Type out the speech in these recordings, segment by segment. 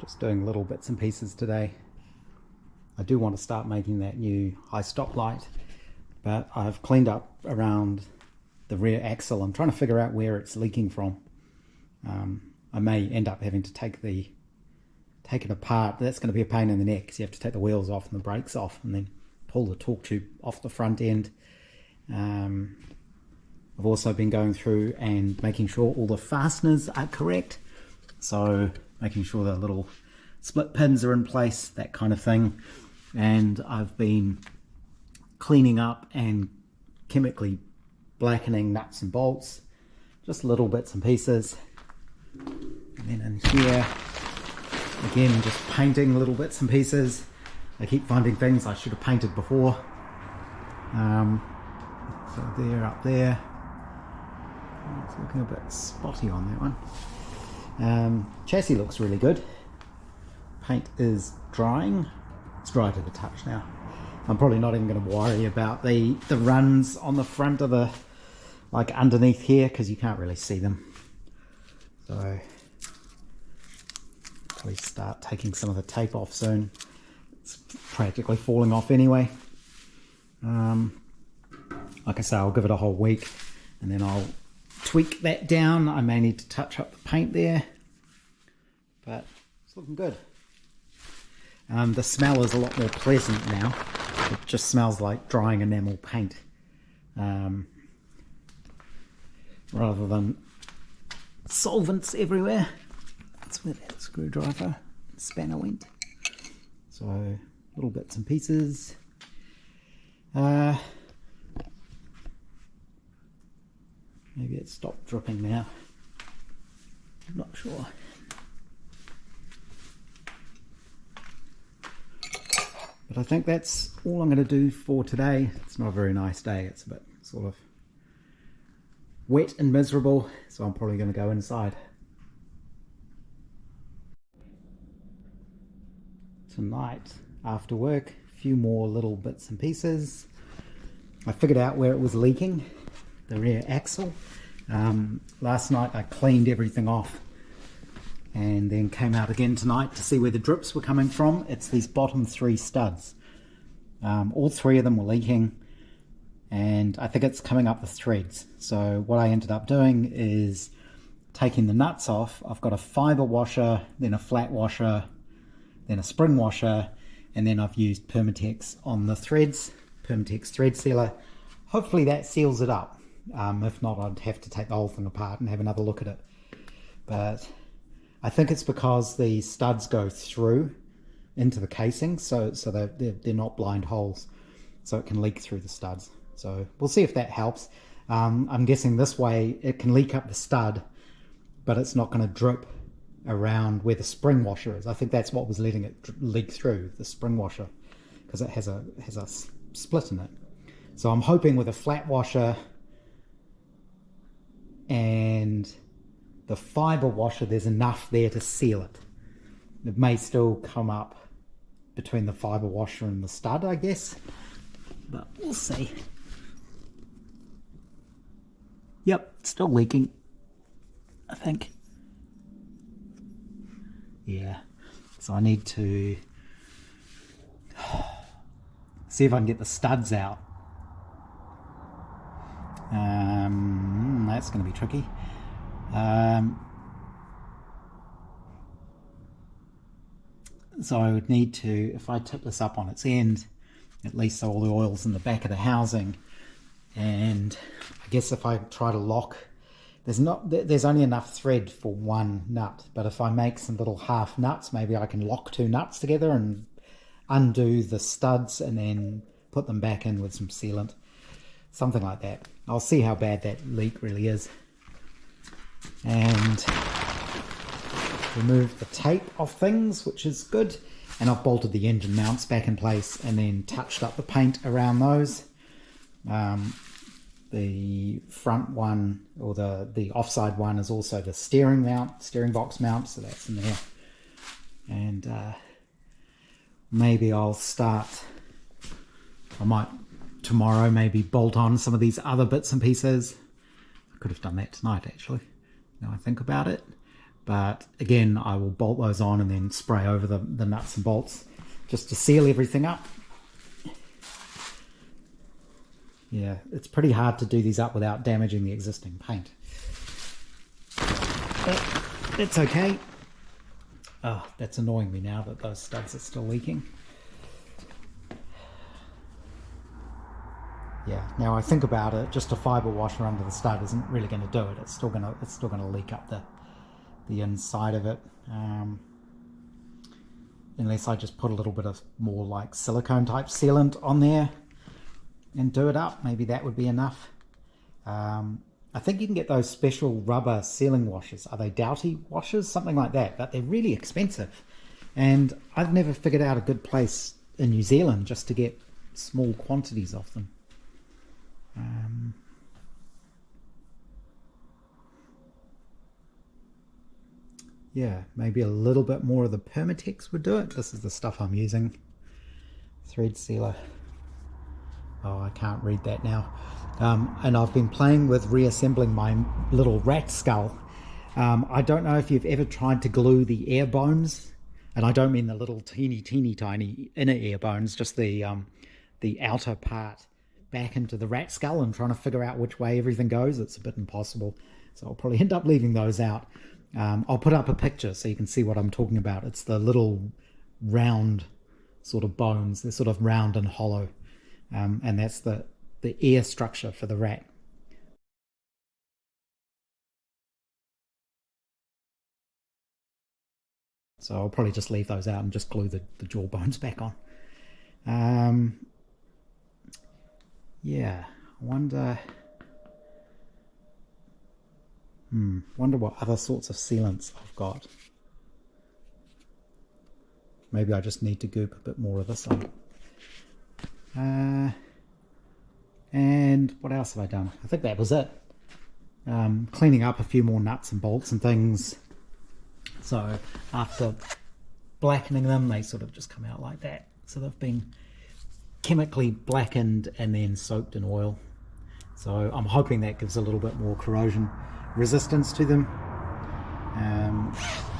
Just doing little bits and pieces today. I do want to start making that new high stop light, but I've cleaned up around the rear axle. I'm trying to figure out where it's leaking from. I may end up having to take it apart. That's going to be a pain in the neck because you have to take the wheels off and the brakes off and then pull the torque tube off the front end. I've also been going through and making sure all the fasteners are correct. So making sure the little split pins are in place, that kind of thing. And I've been cleaning up and chemically blackening nuts and bolts, just little bits and pieces. And then in here, again, just painting little bits and pieces. I keep finding things I should have painted before. So there, up there. It's looking a bit spotty on that one. Chassis looks really good. Paint is drying. It's dry to the touch now. I'm probably not even going to worry about the runs on the front of the, like underneath here, because you can't really see them. So probably start taking some of the tape off soon. It's practically falling off anyway. Like I say, I'll give it a whole week and then I'll tweak that down. I may need to touch up the paint there, but it's looking good. The smell is a lot more pleasant now. It just smells like drying enamel paint, rather than solvents everywhere. That's where that screwdriver spanner went. So little bits and pieces. Maybe it stopped dripping now. I'm not sure. But I think that's all I'm going to do for today. It's not a very nice day. It's a bit sort of wet and miserable, so I'm probably going to go inside. Tonight, after work, a few more little bits and pieces. I figured out where it was leaking, the rear axle. Last night I cleaned everything off and then came out again tonight to see where the drips were coming from. It's these bottom three studs. All three of them were leaking, and I think it's coming up the threads. So what I ended up doing is taking the nuts off. I've got a fiber washer, then a flat washer, then a spring washer, and then I've used Permatex on the threads, Permatex thread sealer. Hopefully that seals it up. If not, I'd have to take the whole thing apart and have another look at it. But I think it's because the studs go through into the casing, so they're not blind holes, so it can leak through the studs. So we'll see if that helps. I'm guessing this way it can leak up the stud, but it's not going to drip around where the spring washer is. I think that's what was letting it leak through, the spring washer, because it has a split in it. So I'm hoping with a flat washer and the fiber washer, there's enough there to seal it. It may still come up between the fiber washer and the stud, I guess, but we'll see. Yep, it's still leaking, I think. Yeah, so I need to see if I can get the studs out. That's going to be tricky. So I would need to, if I tip this up on its end, at least so all the oil's in the back of the housing, and I guess if I try to lock, there's only enough thread for one nut, but if I make some little half nuts, maybe I can lock two nuts together and undo the studs and then put them back in with some sealant, something like that. I'll see how bad that leak really is, and remove the tape off things, which is good. And I've bolted the engine mounts back in place and then touched up the paint around those. The front one, or the offside one, is also the steering box mount, so that's in there. And maybe I might tomorrow maybe bolt on some of these other bits and pieces. I could have done that tonight actually, now I think about it. But again, I will bolt those on and then spray over the nuts and bolts just to seal everything up. Yeah, it's pretty hard to do these up without damaging the existing paint. But it's okay. Oh, that's annoying me now that those studs are still leaking. Yeah, now I think about it, just a fiber washer under the stud isn't really going to do it. It's still going to leak up the inside of it, unless I just put a little bit of more like silicone type sealant on there and do it up. Maybe that would be enough. I think you can get those special rubber sealing washers. Are they Doughty washers? Something like that, but they're really expensive. And I've never figured out a good place in New Zealand just to get small quantities of them. Yeah, maybe a little bit more of the Permatex would do it. This is the stuff I'm using. Thread sealer. Oh, I can't read that now. And I've been playing with reassembling my little rat skull. I don't know if you've ever tried to glue the air bones, and I don't mean the little teeny tiny inner air bones, just the outer part back into the rat skull and trying to figure out which way everything goes. It's a bit impossible, so I'll probably end up leaving those out. I'll put up a picture so you can see what I'm talking about. It's the little round sort of bones. They're sort of round and hollow, and that's the air structure for the rat. So I'll probably just leave those out and just glue the jaw bones back on. Yeah, I wonder what other sorts of sealants I've got. Maybe I just need to goop a bit more of this on. And what else have I done? I think that was it. Cleaning up a few more nuts and bolts and things. So after blackening them, they sort of just come out like that. So they've been chemically blackened and then soaked in oil. So I'm hoping that gives a little bit more corrosion resistance to them.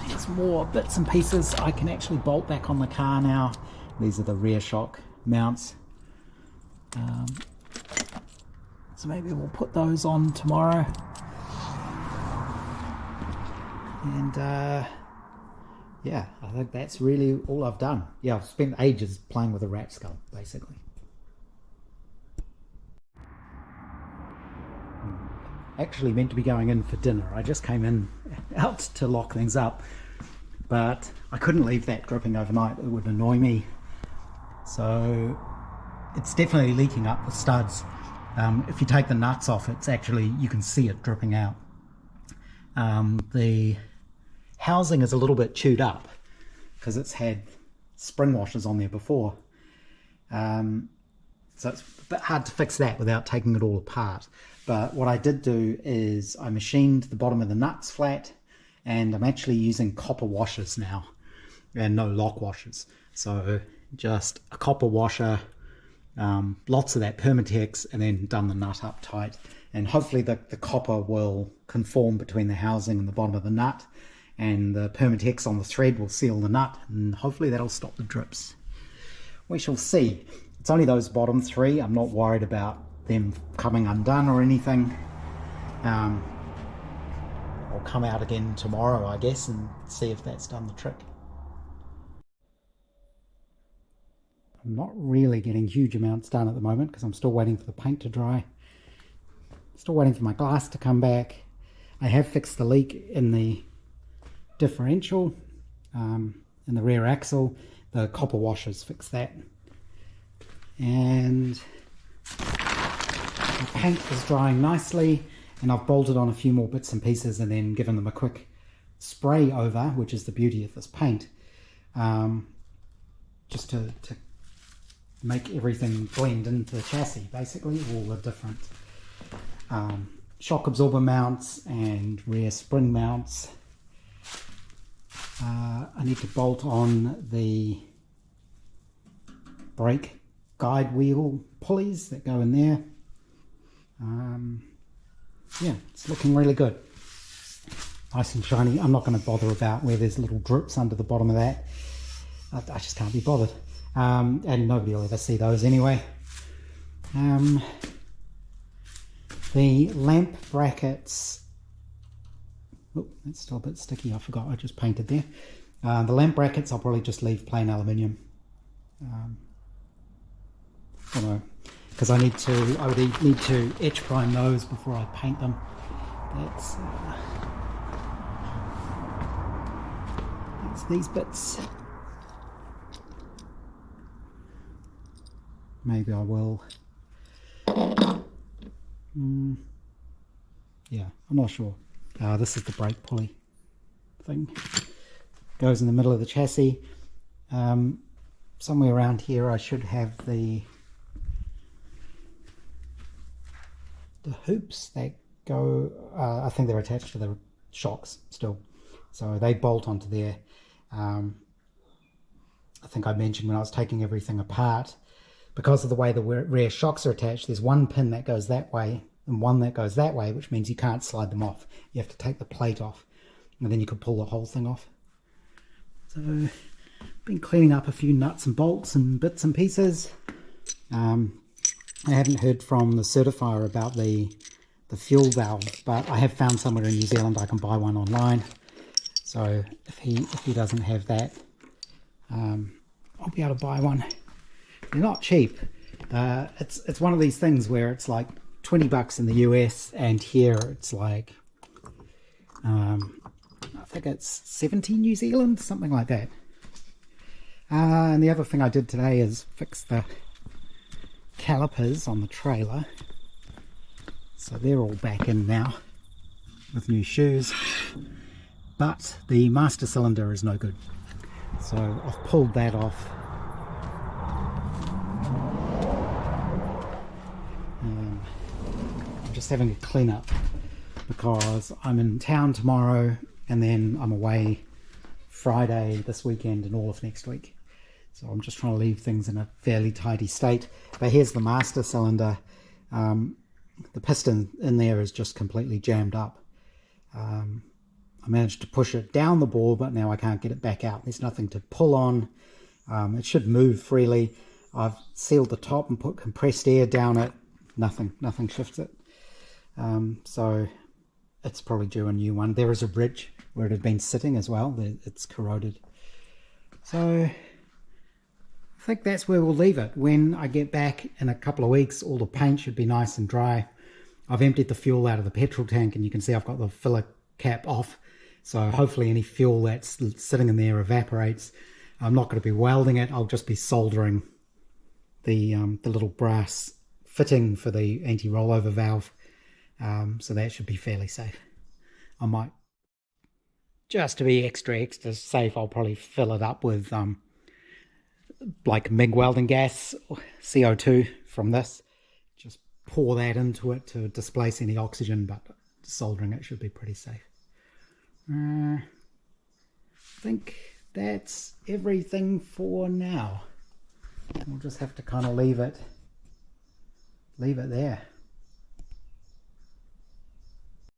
There's more bits and pieces I can actually bolt back on the car now. These are the rear shock mounts. So maybe we'll put those on tomorrow. And yeah, I think that's really all I've done. Yeah, I've spent ages playing with a rat skull, basically. Actually meant to be going in for dinner. I just came in out to lock things up, but I couldn't leave that dripping overnight. It would annoy me. So it's definitely leaking up the studs. If you take the nuts off, it's actually, you can see it dripping out. The housing is a little bit chewed up because it's had spring washers on there before. So it's a bit hard to fix that without taking it all apart. But what I did do is I machined the bottom of the nuts flat, and I'm actually using copper washers now and no lock washers. So just a copper washer, lots of that Permatex, and then done the nut up tight. And hopefully the copper will conform between the housing and the bottom of the nut, and the Permatex on the thread will seal the nut, and hopefully that'll stop the drips. We shall see. It's only those bottom three. I'm not worried about them coming undone or anything. I'll come out again tomorrow, I guess, and see if that's done the trick. I'm not really getting huge amounts done at the moment because I'm still waiting for the paint to dry. Still waiting for my glass to come back. I have fixed the leak in the differential, in the rear axle. The copper washers fixed that. And the paint is drying nicely, and I've bolted on a few more bits and pieces and then given them a quick spray over, which is the beauty of this paint, just to make everything blend into the chassis, basically, all the different shock absorber mounts and rear spring mounts. I need to bolt on the brake guide wheel pulleys that go in there. Yeah, it's looking really good. nice and shiny. I'm not going to bother about where there's little drips under the bottom of that. I just can't be bothered. And nobody will ever see those anyway. The lamp brackets, oh, that's still a bit sticky, I forgot I just painted there. The lamp brackets I'll probably just leave plain aluminium. I don't know, because I would need to etch prime those before I paint them. That's these bits. Maybe I will. Yeah, I'm not sure. This is the brake pulley thing. Goes in the middle of the chassis. Somewhere around here I should have the hoops that go, I think they're attached to the shocks still. So they bolt onto there. I think I mentioned when I was taking everything apart, because of the way the rear shocks are attached, there's one pin that goes that way and one that goes that way, which means you can't slide them off. You have to take the plate off, and then you could pull the whole thing off. So I've been cleaning up a few nuts and bolts and bits and pieces. I haven't heard from the certifier about the fuel valve, but I have found somewhere in New Zealand I can buy one online. So if he doesn't have that, I'll be able to buy one. They're not cheap. It's one of these things where it's like $20 in the US, and here it's like I think it's 70 New Zealand, something like that. And the other thing I did today is fix the calipers on the trailer, so they're all back in now with new shoes, but the master cylinder is no good, so I've pulled that off. I'm just having a clean up because I'm in town tomorrow, and then I'm away Friday this weekend and all of next week. So I'm just trying to leave things in a fairly tidy state. But here's the master cylinder. The piston in there is just completely jammed up. I managed to push it down the bore, but now I can't get it back out. There's nothing to pull on. It should move freely. I've sealed the top and put compressed air down it. Nothing shifts it. So it's probably due a new one. There is a bridge where it had been sitting as well. It's corroded. So I think that's where we'll leave it. When I get back in a couple of weeks, all the paint should be nice and dry. I've emptied the fuel out of the petrol tank, and you can see I've got the filler cap off. So hopefully any fuel that's sitting in there evaporates. I'm not going to be welding it. I'll just be soldering the little brass fitting for the anti-rollover valve. So that should be fairly safe. I might, just to be extra safe, I'll probably fill it up with like MIG welding gas, CO2 from this. Just pour that into it to displace any oxygen, but soldering it should be pretty safe. I think that's everything for now. We'll just have to kind of leave it there.